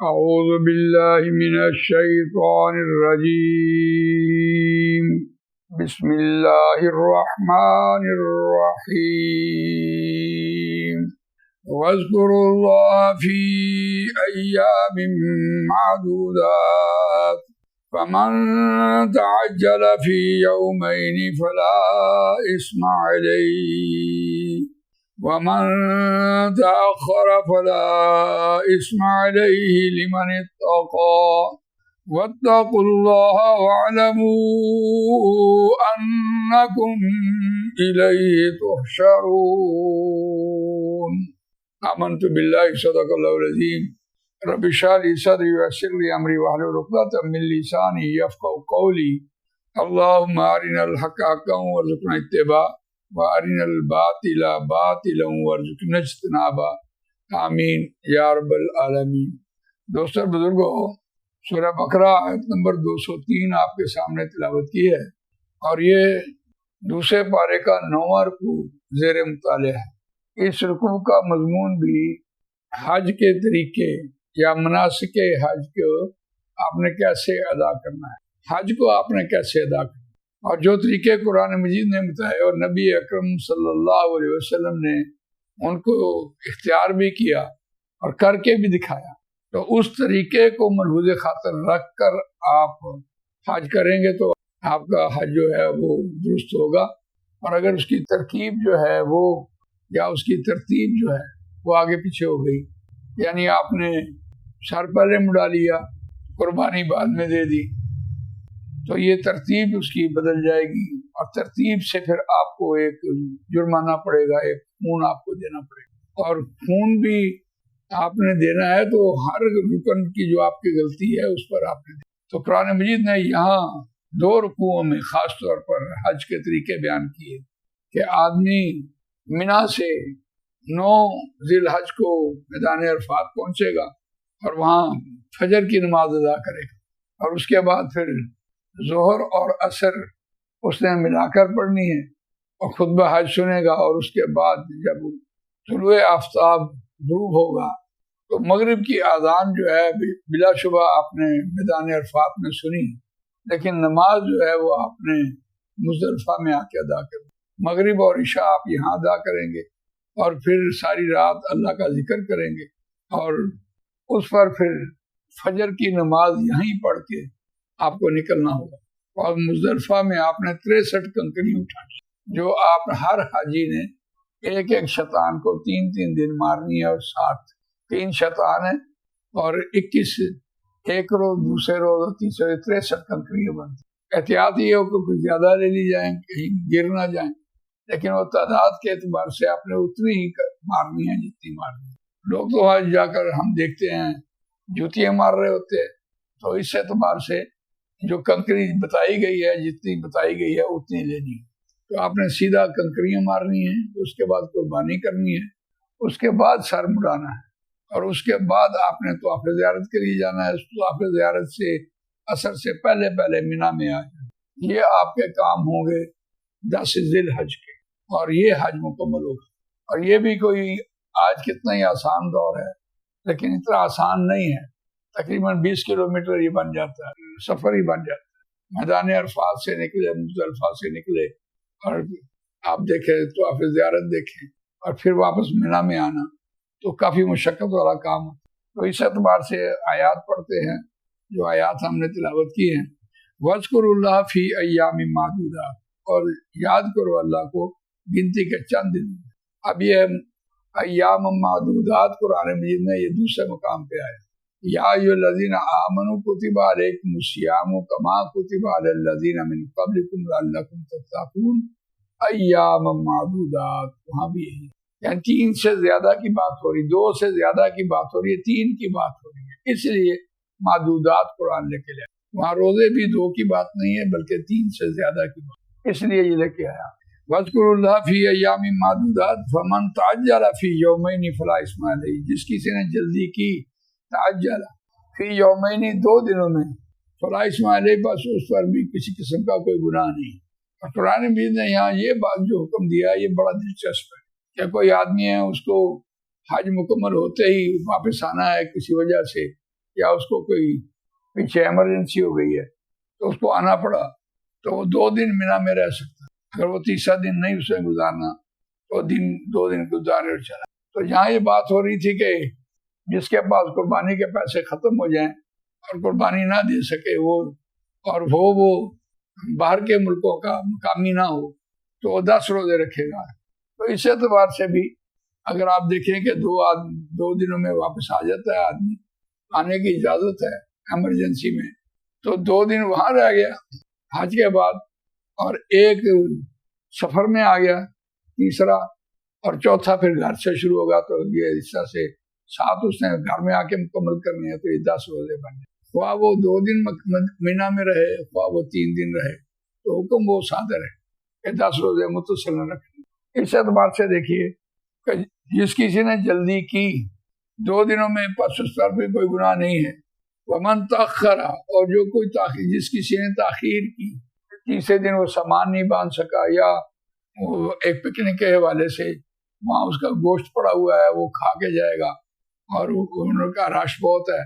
أعوذ بالله من الشيطان الرجيم بسم الله الرحمن الرحيم واذكروا الله في أيام معدودات فمن تعجل في يومين فلا إثم عليه ومن تأخر فلا إثم عليه لمن اتقى واتقوا الله واعلموا أنكم إليه تحشرون آمنت بالله صدق الله العظيم رب اشرح لي صدري ويسر لي أمري واحلل عقدة من لساني يفقهوا قولي اللهم أرنا الحق حقا وارزقنا اتباعه وارنا الباطل باطلا وارزقنا اجتنابه آمین یا رب العالمین۔ دوستو بزرگوں، سورہ بقرہ آیت نمبر 203 آپ کے سامنے تلاوت کی ہے، اور یہ دوسرے پارے کا 9واں رکوع زیر مطالعہ ہے۔ اس رکوع کا مضمون بھی حج کے طریقے یا مناسک حج کو آپ نے کیسے ادا کرنا ہے، حج کو آپ نے کیسے ادا کرنا ہے، اور جو طریقے قرآن مجید نے بتائے اور نبی اکرم صلی اللہ علیہ وسلم نے ان کو اختیار بھی کیا اور کر کے بھی دکھایا، تو اس طریقے کو ملحوظ خاطر رکھ کر آپ حج کریں گے تو آپ کا حج جو ہے وہ درست ہوگا۔ اور اگر اس کی ترکیب جو ہے وہ یا اس کی ترتیب جو ہے وہ آگے پیچھے ہو گئی، یعنی آپ نے سر پہلے مڑا لیا، قربانی بعد میں دے دی، تو یہ ترتیب اس کی بدل جائے گی، اور ترتیب سے پھر آپ کو ایک جرمانہ پڑے گا، ایک خون آپ کو دینا پڑے گا، اور خون بھی آپ نے دینا ہے تو ہر رکن کی جو آپ کی غلطی ہے اس پر آپ نے دینا۔ تو قرآن مجید نے یہاں 2 رکوعوں میں خاص طور پر حج کے طریقے بیان کیے کہ آدمی منا سے 9 ذی الحج کو میدان عرفات پہنچے گا اور وہاں فجر کی نماز ادا کرے گا، اور اس کے بعد پھر ظہر اور عصر اس نے ملا کر پڑھنی ہے اور خطبہ حج سنے گا، اور اس کے بعد جب طلوع آفتاب غروب ہوگا تو مغرب کی اذان جو ہے بلا شبہ آپ نے میدان عرفات میں سنی، لیکن نماز جو ہے وہ آپ نے مزدلفہ میں آ کے ادا کریں۔ مغرب اور عشاء آپ یہاں ادا کریں گے، اور پھر ساری رات اللہ کا ذکر کریں گے، اور اس پر پھر فجر کی نماز یہیں پڑھ کے آپ کو نکلنا ہوگا۔ اور مزدلفہ میں آپ نے 63 کنکریاں اٹھانی، جو آپ ہر حاجی نے ایک شیطان کو 3 دن مارنی ہے، اور 3 شیطان ہیں اور 21 ایک روز، دوسرے روز اور تیسرے 63 کنکریاں بنتی۔ احتیاط یہ ہو کہ کچھ زیادہ لے لی جائیں، کہیں گر نہ جائیں، لیکن وہ تعداد کے اعتبار سے آپ نے اتنی ہی مارنی ہے جتنی مارنی ہے۔ لوگ تو آج جا کر ہم دیکھتے ہیں جوتیاں مار رہے ہوتے ہیں، تو اس اعتبار سے جو کنکری بتائی گئی ہے، جتنی بتائی گئی ہے اتنی لینی ہے۔ تو آپ نے سیدھا کنکریاں مارنی ہیں، اس کے بعد قربانی کرنی ہے، اس کے بعد سر مڑانا ہے، اور اس کے بعد آپ نے طواف زیارت کے لیے جانا ہے۔ طواف زیارت سے عصر سے پہلے منا میں آ جانا۔ یہ آپ کے کام ہوں گے 10 ذی الحج کے، اور یہ حج مکمل ہوگا۔ اور یہ بھی کوئی آج کتنا ہی آسان دور ہے، لیکن اتنا آسان نہیں ہے، تقریباً 20 کلومیٹر یہ بن جاتا ہے، سفر ہی بن جاتا ہے۔ میدان عرفات سے نکلے، مزدلفہ سے نکلے، اور آپ دیکھیں طواف زیارت دیکھیں، اور پھر واپس منا میں آنا، تو کافی مشقت والا کام ہے۔ تو اس اعتبار سے آیات پڑھتے ہیں، جو آیات ہم نے تلاوت کی ہیں۔ وَاذْكُرُوا اللَّهَ فِي أَيَّامٍ مَّعْدُودَاتٍ، اور یاد کرو اللہ کو گنتی کے چند دن۔ اب یہ ایام معدودات قرآن مجید میں یہ دوسرے مقام پہ آیا، یا ایھا الذین آمنوا کتب علیکم الصیام کما کتب علی الذین من قبلکم لعلکم تتقون ایام معدودات، وہاں بھی یہی ہے، یعنی 3 سے زیادہ کی بات ہو رہی، 2 سے زیادہ کی بات ہو رہی ہے، 3 کی بات ہو رہی ہے، اس لیے معدودات قرآن لے کے لیا۔ وہاں روزے بھی 2 کی بات نہیں ہے بلکہ 3 سے زیادہ کی بات، اس لیے یہ لے کے آیا۔ وَاذْكُرُوا اللَّهَ فِي أَيَّامٍ مَّعْدُودَاتٍ فَمَن تَعَجَّلَ فِي يَوْمَيْنِ فَلَا إِثْمَ عَلَيْهِ، جس کسی نے جلدی کی، تعجل فی یومین 2 دنوں میں، فلا اسم علیہ، بس اس پر بھی کسی قسم کا کوئی گناہ نہیں۔ اور قرآن مجید نے یہاں یہ بات جو حکم دیا یہ بڑا دلچسپ ہے کہ کوئی آدمی ہے، اس کو حج مکمل ہوتے ہی واپس آنا ہے کسی وجہ سے، یا اس کو کوئی پیچھے ایمرجنسی ہو گئی ہے تو اس کو آنا پڑا تو وہ 2 دن مینا میں رہ سکتا ہے. اگر وہ تیسرا دن نہیں اسے گزارنا تو 2 دن گزارے اور چلا. تو یہاں یہ بات ہو رہی تھی کہ جس کے پاس قربانی کے پیسے ختم ہو جائیں اور قربانی نہ دے سکے وہ اور وہ باہر کے ملکوں کا مقامی نہ ہو تو وہ 10 روزے رکھے گا. تو اس اعتبار سے بھی اگر آپ دیکھیں کہ 2 دنوں میں واپس آ جاتا ہے آدمی, آنے کی اجازت ہے ایمرجنسی میں, تو 2 دن وہاں رہ گیا حج کے بعد اور 1 سفر میں آ گیا تیسرا, اور چوتھا پھر گھر سے شروع ہوگا. تو یہ اس طرح سے 7 اس نے گھر میں آ کے مکمل کرنے ہیں تو یہ 10 روزے بن گئے. خواہ وہ 2 دن مینا میں رہے خواہ وہ 3 دن رہے تو حکم وہ صادر ہے کہ 10 روزے متصل رکھیں. اس اعتبار سے دیکھیے کہ جس کسی نے جلدی کی 2 دنوں میں پس اس پر بھی کوئی گناہ نہیں ہے. ومن تاخر, اور جو کوئی تاخیر جس کسی نے تاخیر کی, تیسرے دن وہ سامان نہیں باندھ سکا یا وہ ایک پکنک کے حوالے سے وہاں اس کا گوشت پڑا ہوا ہے وہ کھا کے جائے گا اور ان کا رش بہت ہے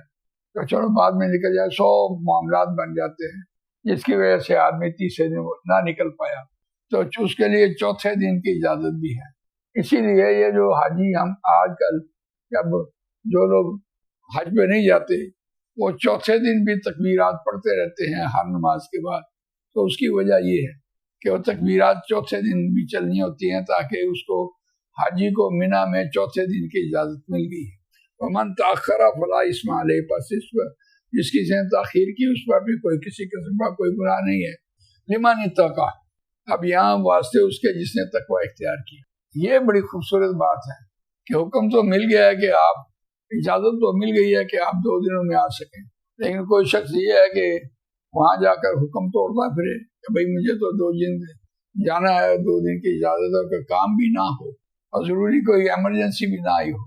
تو چلو بعد میں نکل جائے, 100 معاملات بن جاتے ہیں جس کی وجہ سے آدمی تیسرے دن نہ نکل پایا تو اس کے لیے چوتھے دن کی اجازت بھی ہے. اسی لیے یہ جو حاجی ہم آج کل جب جو لوگ حج پہ نہیں جاتے وہ چوتھے دن بھی تکبیرات پڑھتے رہتے ہیں ہر نماز کے بعد, تو اس کی وجہ یہ ہے کہ وہ تکبیرات چوتھے دن بھی چلنی ہوتی ہیں تاکہ اس کو حاجی کو مینا میں چوتھے دن کی اجازت مل گئی ہے. ومن تاخر فلا اثم علیہ, پس اس پر جس کسی نے تاخیر کی اس پر بھی کوئی کسی قسم کا کوئی گناہ نہیں ہے. لمن اتقی, اب یہاں واسطے اس کے جس نے تقوی اختیار کیا. یہ بڑی خوبصورت بات ہے کہ حکم تو مل گیا ہے کہ آپ, اجازت تو مل گئی ہے کہ آپ 2 دنوں میں آ سکیں, لیکن کوئی شخص یہ ہے کہ وہاں جا کر حکم توڑتا پھرے کہ بھئی مجھے تو 2 دن جانا ہے, 2 دن کی اجازت ہے, کہ کام بھی نہ ہو اور ضروری کوئی ایمرجنسی بھی نہ آئی ہو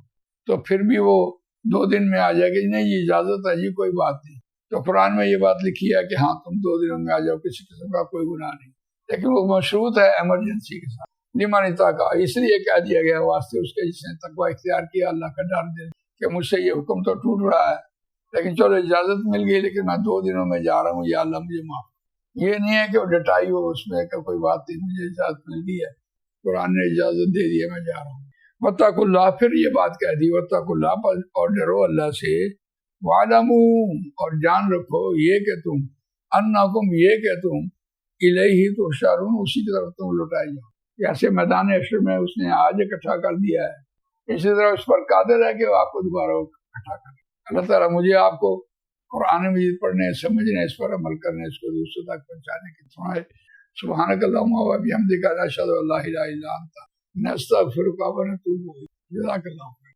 تو پھر بھی وہ 2 دن میں آ جائے گا. نہیں یہ اجازت ہے جی, کوئی بات نہیں. تو قرآن میں یہ بات لکھی ہے کہ ہاں تم 2 دنوں میں آ جاؤ, کسی قسم کا کوئی گناہ نہیں, لیکن وہ مشروط ہے ایمرجنسی کے ساتھ. لمن اتقی, اس لیے کہہ دیا گیا واسطے اس کے جس نے تقوی اختیار کیا, اللہ کا ڈر دے کہ مجھ سے یہ حکم تو ٹوٹ رہا ہے لیکن چلو اجازت مل گئی لیکن میں 2 دنوں میں جا رہا ہوں, یا اللہ مجھے معاف. یہ نہیں ہے کہ وہ ڈٹائی ہو اس میں کہ کوئی بات نہیں, مجھے اجازت مل گئی ہے, قرآن نے اجازت دے دی ہے, میں جا رہا ہوں. واتقوا اللہ, پھر یہ بات کہہ دی واتقوا اللہ, اور ڈرو اللہ سے. وَاعْلَمُوا, اور جان رکھو یہ کہ تم, انکم یہ کہ تم, الیہ تحشرون, اسی کی طرف تم لوٹائے جاؤ. جیسے میدان حشر میں اس نے آج اکٹھا کر دیا ہے, اسی طرح اس پر قادر ہے کہ وہ آپ کو دوبارہ اکٹھا کرے. اللہ تعالیٰ مجھے آپ کو قرآن مجید پڑھنے, سمجھنے, اس پر عمل کرنے, اس کو دوسروں تک پہنچانے کی سنائے. سبحانک اللہم و بحمدک, اشہد ان لا الہ الا انت, نستغفرک و نتوب الیک. جزاک اللہ.